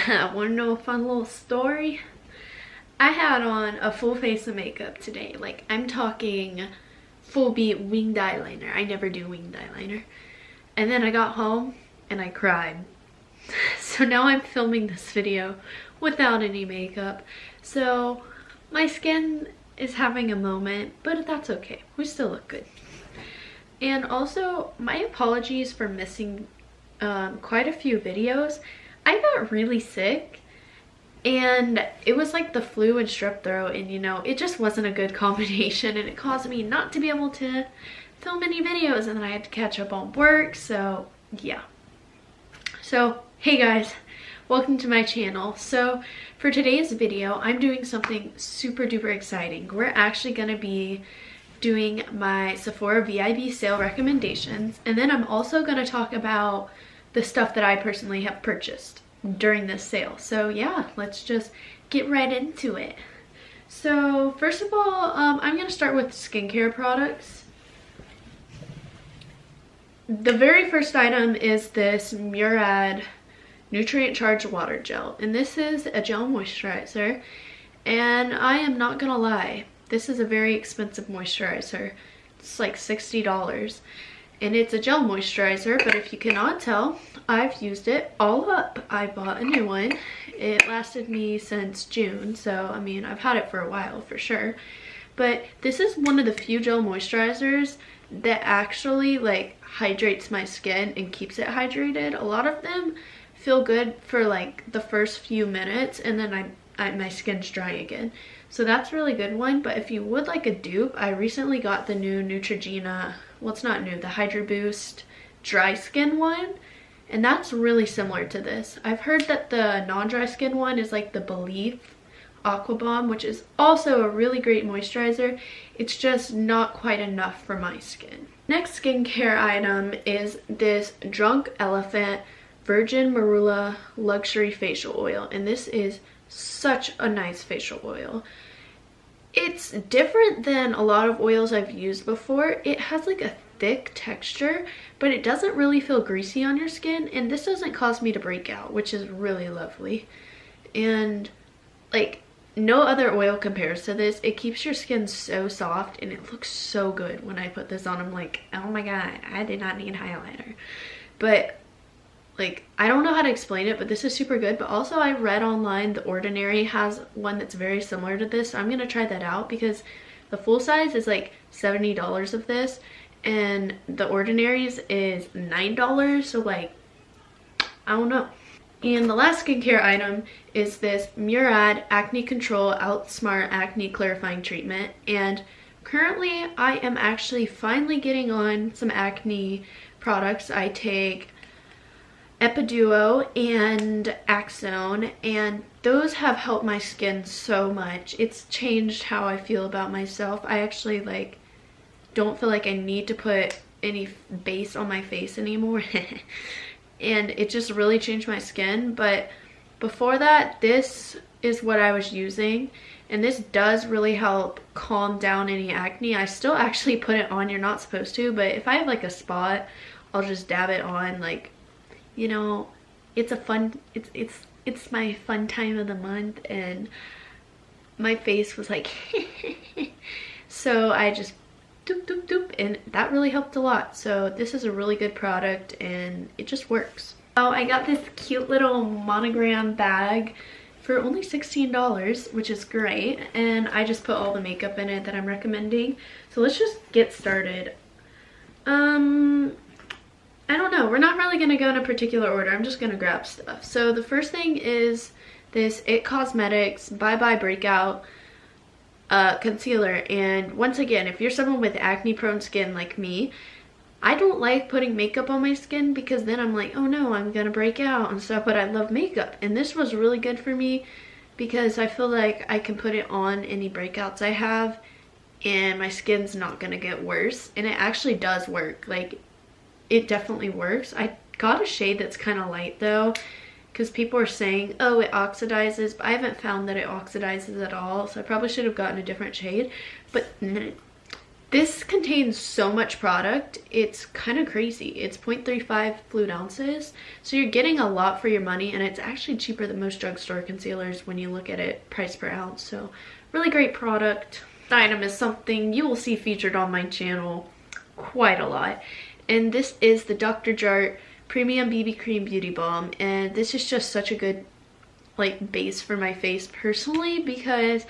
Want to know a fun little story? I had on a full face of makeup today. Like, I'm talking full beat winged eyeliner. I never do winged eyeliner. And then I got home and I cried. So now I'm filming this video without any makeup. So my skin is having a moment, but that's okay. We still look good. And also, my apologies for missing quite a few videos. I got really sick and it was like the flu and strep throat, and you know, it just wasn't a good combination, and it caused me not to be able to film any videos, and then I had to catch up on work. So yeah. So hey guys, welcome to my channel. So for today's video, I'm doing something super duper exciting. We're actually gonna be doing my Sephora VIB sale recommendations, and then I'm also gonna talk about the stuff that I personally have purchased during this sale. So yeah, let's just get right into it. So first of all, I'm gonna start with skincare products. The very first item is this Murad Nutrient Charged Water Gel, and this is a gel moisturizer, and I am not gonna lie, this is a very expensive moisturizer. It's like $60. And it's a gel moisturizer, but if you cannot tell, I've used it all up. I bought a new one. It lasted me since June, so I mean, I've had it for a while for sure. But this is one of the few gel moisturizers that actually like hydrates my skin and keeps it hydrated. A lot of them feel good for like the first few minutes, and then my skin's dry again. So that's a really good one. But if you would like a dupe, I recently got the new Neutrogena, well, it's not new, the Hydra Boost dry skin one, and that's really similar to this. I've heard that the non-dry skin one is like the Belief Aqua Bomb, which is also a really great moisturizer. It's just not quite enough for my skin. Next skincare item is this Drunk Elephant Virgin Marula Luxury Facial Oil, and this is such a nice facial oil. It's different than a lot of oils I've used before. It has like a thick texture, but it doesn't really feel greasy on your skin, and this doesn't cause me to break out, which is really lovely. And like, no other oil compares to this. It keeps your skin so soft, and it looks so good. When I put this on, I'm like, oh my god, I did not need highlighter. But like, I don't know how to explain it, but this is super good. But also, I read online The Ordinary has one that's very similar to this, so I'm gonna try that out, because the full size is like $70 of this, and The Ordinary's is $9, so like, I don't know. And the last skincare item is this Murad Acne Control Outsmart Acne Clarifying Treatment, and currently I am actually finally getting on some acne products. I take Epiduo and Axone, and those have helped my skin so much. It's changed how I feel about myself. I actually like don't feel like I need to put any base on my face anymore. And it just really changed my skin. But before that, this is what I was using, and this does really help calm down any acne. I still actually put it on. You're not supposed to, but if I have like a spot, I'll just dab it on. Like, you know, it's a fun, it's my fun time of the month, and my face was like so I just doop doop doop, and that really helped a lot. So this is a really good product, and it just works. Oh, I got this cute little monogram bag for only $16, which is great, and I just put all the makeup in it that I'm recommending. So let's just get started. I don't know, we're not really gonna go in a particular order. I'm just gonna grab stuff. So the first thing is this It Cosmetics Bye Bye Breakout concealer. And once again, if you're someone with acne prone skin like me, I don't like putting makeup on my skin, because then I'm like, oh no, I'm gonna break out and stuff, but I love makeup. And this was really good for me, because I feel like I can put it on any breakouts I have, and my skin's not gonna get worse. And it actually does work. Like, it definitely works. I got a shade that's kind of light though, because people are saying, oh, it oxidizes, but I haven't found that it oxidizes at all, so I probably should have gotten a different shade. But This contains so much product, it's kind of crazy. It's 0.35 fluid ounces, so you're getting a lot for your money, and it's actually cheaper than most drugstore concealers when you look at it price per ounce. So really great product. The item is something you will see featured on my channel quite a lot, and this is the Dr. Jart Premium BB Cream Beauty Balm, and this is just such a good like base for my face personally, because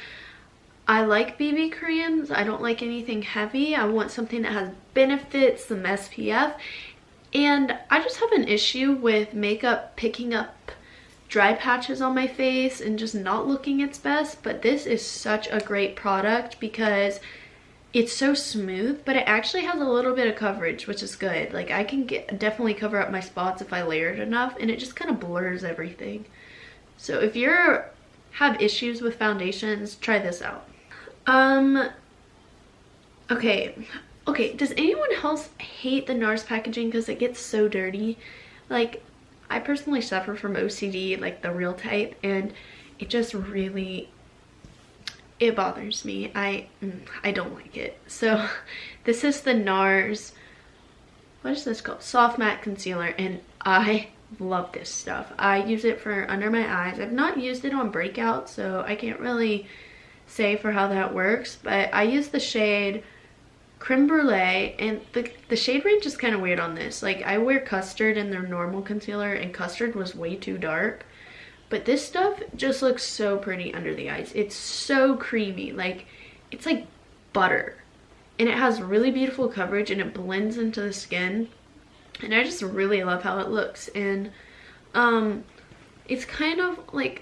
I like BB creams. I don't like anything heavy. I want something that has benefits, some SPF. And I just have an issue with makeup picking up dry patches on my face and just not looking its best. But this is such a great product because it's so smooth, but it actually has a little bit of coverage, which is good. Like I can definitely cover up my spots if I layer it enough, and it just kind of blurs everything. So if you have issues with foundations, try this out. Okay, does anyone else hate the NARS packaging because it gets so dirty? Like, I personally suffer from OCD, like the real type, and it just really, it bothers me. I don't like it. So this is the NARS, what is this called? Soft Matte Concealer, and I love this stuff. I use it for under my eyes. I've not used it on breakout, so I can't really say for how that works, but I use the shade Creme Brulee, and the shade range is kind of weird on this. Like I wear Custard in their normal concealer, and Custard was way too dark, but this stuff just looks so pretty under the eyes. It's so creamy, like it's like butter, and it has really beautiful coverage, and it blends into the skin, and I just really love how it looks. And it's kind of like,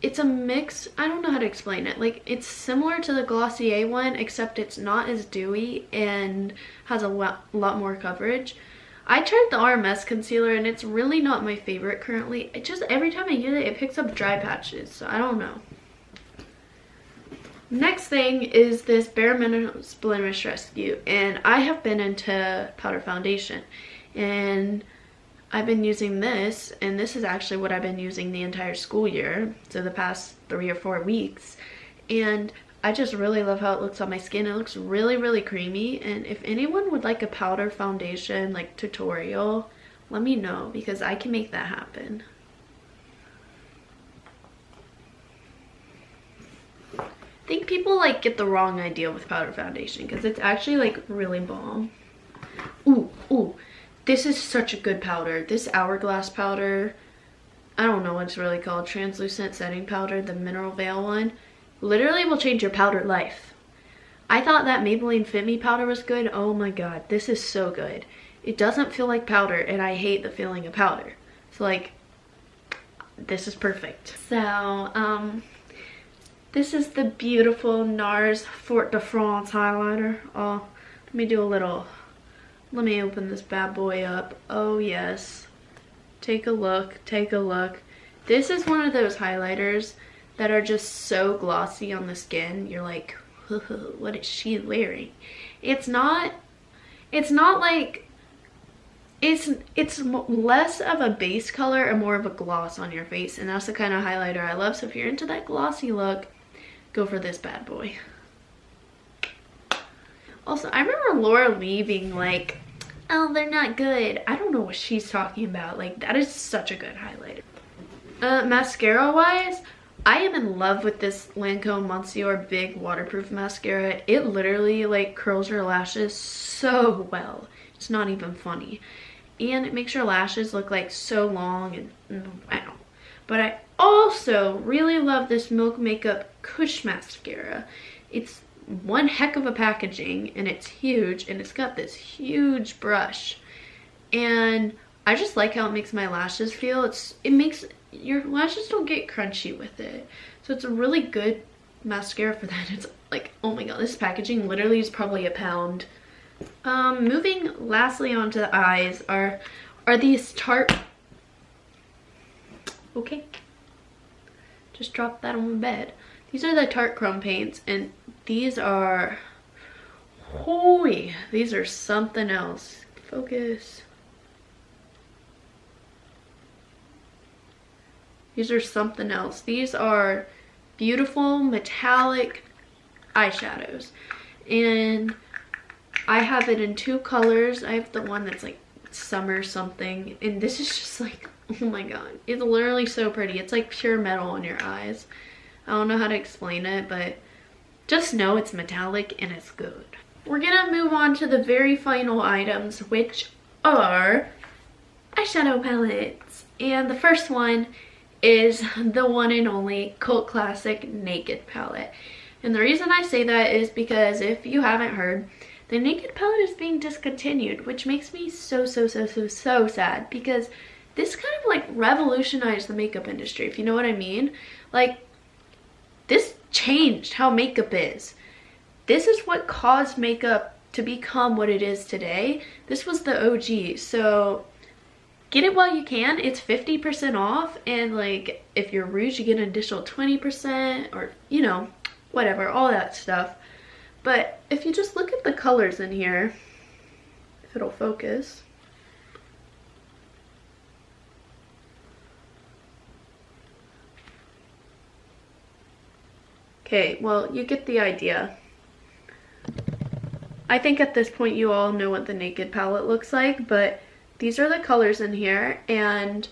it's a mix, I don't know how to explain it. Like it's similar to the Glossier one, except it's not as dewy and has a lot more coverage. I tried the RMS concealer, and it's really not my favorite currently. It just, every time I use it, it picks up dry patches, so I don't know. Next thing is this Bare Minerals Blemish Rescue, and I have been into powder foundation, and I've been using this, and this is actually what I've been using the entire school year, so the past 3 or 4 weeks, and I just really love how it looks on my skin. It looks really, really creamy, and if anyone would like a powder foundation like tutorial, let me know, because I can make that happen. I think people like get the wrong idea with powder foundation, because it's actually like really bomb. Ooh. This is such a good powder. This Hourglass powder, I don't know what it's really called, translucent setting powder, the Mineral Veil one, literally will change your powder life. I thought that Maybelline Fit Me powder was good. Oh my god, this is so good. It doesn't feel like powder, and I hate the feeling of powder. So like, this is perfect. So, this is the beautiful NARS Fort de France highlighter. Oh, let me do a little... Let me open this bad boy up. Oh yes. Take a look. Take a look. This is one of those highlighters that are just so glossy on the skin. You're like, what is she wearing? It's not like, it's less of a base color and more of a gloss on your face. And that's the kind of highlighter I love. So if you're into that glossy look, go for this bad boy. Also, I remember Laura Lee being like, oh, they're not good. I don't know what she's talking about. Like, that is such a good highlighter. Mascara wise, I am in love with this Lancome Monsieur Big Waterproof Mascara. It literally like curls your lashes so well. It's not even funny. And it makes your lashes look like so long, and I don't know. But I also really love this Milk Makeup Kush Mascara. It's one heck of a packaging, and it's huge, and it's got this huge brush, and I just like how it makes my lashes feel. It makes your lashes don't get crunchy with it, so it's a really good mascara for that. It's like, oh my god, this packaging literally is probably £1. Moving lastly onto the eyes are these Tarte, okay, just dropped that on the bed. These are the Tarte Chrome Paints, and these are, holy, these are something else. Focus. These are something else. These are beautiful metallic eyeshadows, and I have it in 2 colors. I have the one that's like summer something, and this is just like, oh my god, it's literally so pretty. It's like pure metal on your eyes. I don't know how to explain it, but just know it's metallic and it's good. We're gonna move on to the very final items, which are eyeshadow palettes. And the first one is the one and only cult classic Naked palette. And the reason I say that is because if you haven't heard, the Naked palette is being discontinued, which makes me so sad, because this kind of like revolutionized the makeup industry, if you know what I mean. Like, this changed how makeup is. This is what caused makeup to become what it is today. This was the OG, so get it while you can. It's 50% off, and like if you're Rouge, you get an additional 20%, or you know, whatever, all that stuff. But if you just look at the colors in here, if it'll focus. Okay, well, you get the idea. I think at this point you all know what the Naked palette looks like, but these are the colors in here, and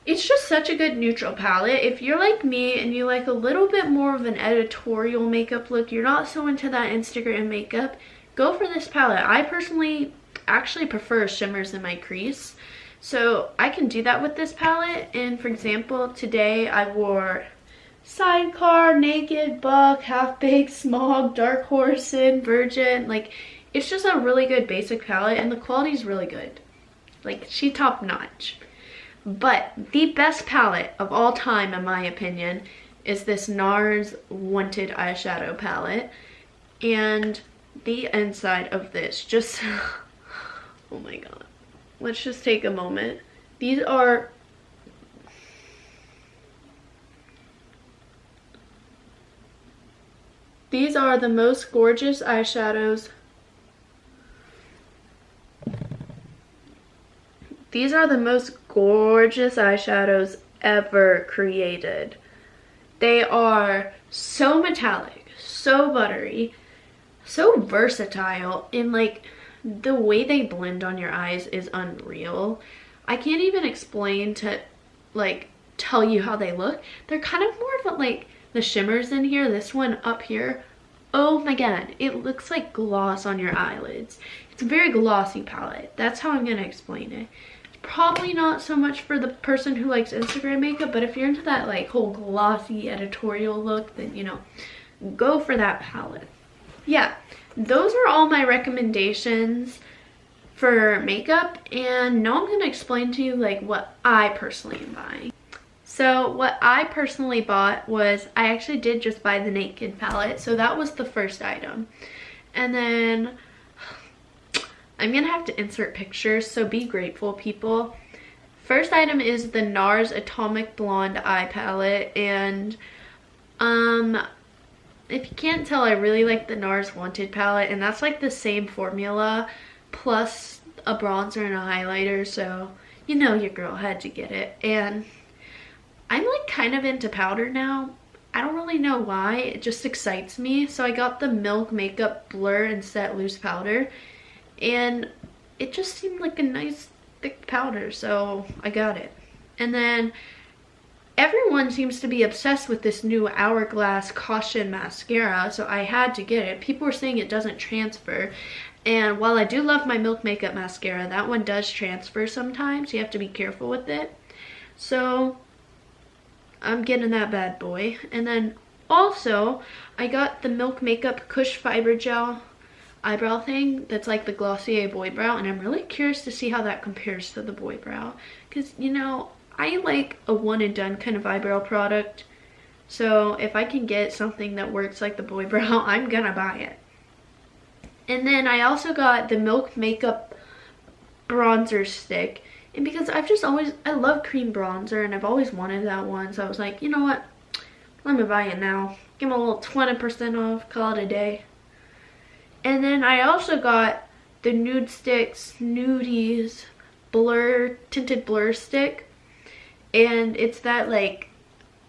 it's just such a good neutral palette. If you're like me and you like a little bit more of an editorial makeup look, you're not so into that Instagram makeup, go for this palette. I personally actually prefer shimmers in my crease, so I can do that with this palette. And for example, today I wore Sidecar, Naked, Buck, Half Baked, Smog, Dark Horse, and Virgin. Like, it's just a really good basic palette, and the quality is really good. Like, she top notch. But the best palette of all time, in my opinion, is this NARS Wanted eyeshadow palette. And the inside of this just oh my god. Let's just take a moment. These are the most gorgeous eyeshadows. These are the most gorgeous eyeshadows ever created. They are so metallic, so buttery, so versatile, and like the way they blend on your eyes is unreal. I can't even explain to like tell you how they look. They're kind of more of a, like the shimmers in here, this one up here, oh my god, it looks like gloss on your eyelids. It's a very glossy palette. That's how I'm gonna explain it. It's probably not so much for the person who likes Instagram makeup, but if you're into that like whole glossy editorial look, then you know, go for that palette. Yeah, those are all my recommendations for makeup, and now I'm gonna explain to you like what I personally am buying. So what I personally bought was, I actually did just buy the Naked palette, so that was the first item. And then I'm gonna have to insert pictures, so be grateful, people. First item is the NARS Atomic Blonde eye palette, and if you can't tell, I really like the NARS Wanted palette, and that's like the same formula plus a bronzer and a highlighter, so you know your girl had to get it. And I'm like kind of into powder now. I don't really know why, it just excites me. So I got the Milk Makeup Blur and Set Loose powder, and it just seemed like a nice thick powder, so I got it. And then everyone seems to be obsessed with this new Hourglass Caution mascara, so I had to get it. People were saying it doesn't transfer, and while I do love my Milk Makeup mascara, that one does transfer sometimes. You have to be careful with it. So I'm getting that bad boy. And then also I got the Milk Makeup Kush Fiber Gel eyebrow thing that's like the Glossier Boy Brow, and I'm really curious to see how that compares to the Boy Brow, because you know, I like a one and done kind of eyebrow product, so if I can get something that works like the Boy Brow, I'm gonna buy it. And then I also got the Milk Makeup bronzer stick, and because I love cream bronzer, and I've always wanted that one, so I was like, you know what, let me buy it now. Give them a little 20% off, call it a day. And then I also got the Nude Sticks Nudies tinted blur stick, and it's that like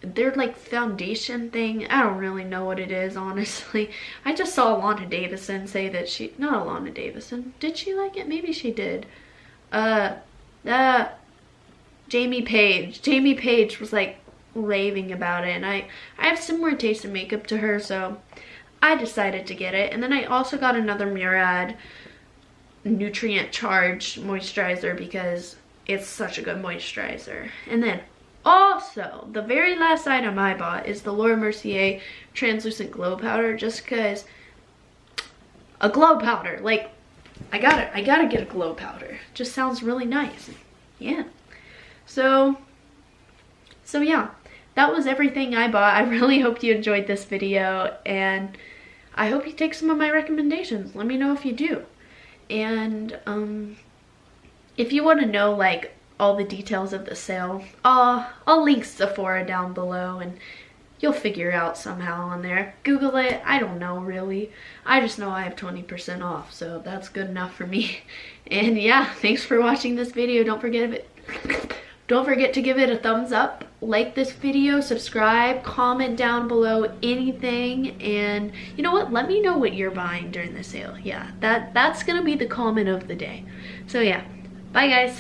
They're like foundation thing. I don't really know what it is, honestly. I just saw Alana Davison say that she, not Alana Davison, did she like it? Maybe she did. Jamie Page was like raving about it, and I have similar taste in makeup to her, so I decided to get it. And then I also got another Murad nutrient charged moisturizer because it's such a good moisturizer. And then also, the very last item I bought is the Laura Mercier translucent glow powder, just because a glow powder, like, I gotta get a glow powder. Just sounds really nice. Yeah. So yeah, that was everything I bought. I really hope you enjoyed this video, and I hope you take some of my recommendations. Let me know if you do. And if you want to know like all the details of the sale, I'll link Sephora down below, and you'll figure out somehow on there. Google it. I don't know really. I just know I have 20% off, so that's good enough for me. And yeah, thanks for watching this video. Don't forget to give it a thumbs up, like this video, subscribe, comment down below anything, and you know what? Let me know what you're buying during the sale. Yeah, that's gonna be the comment of the day. So yeah, bye guys.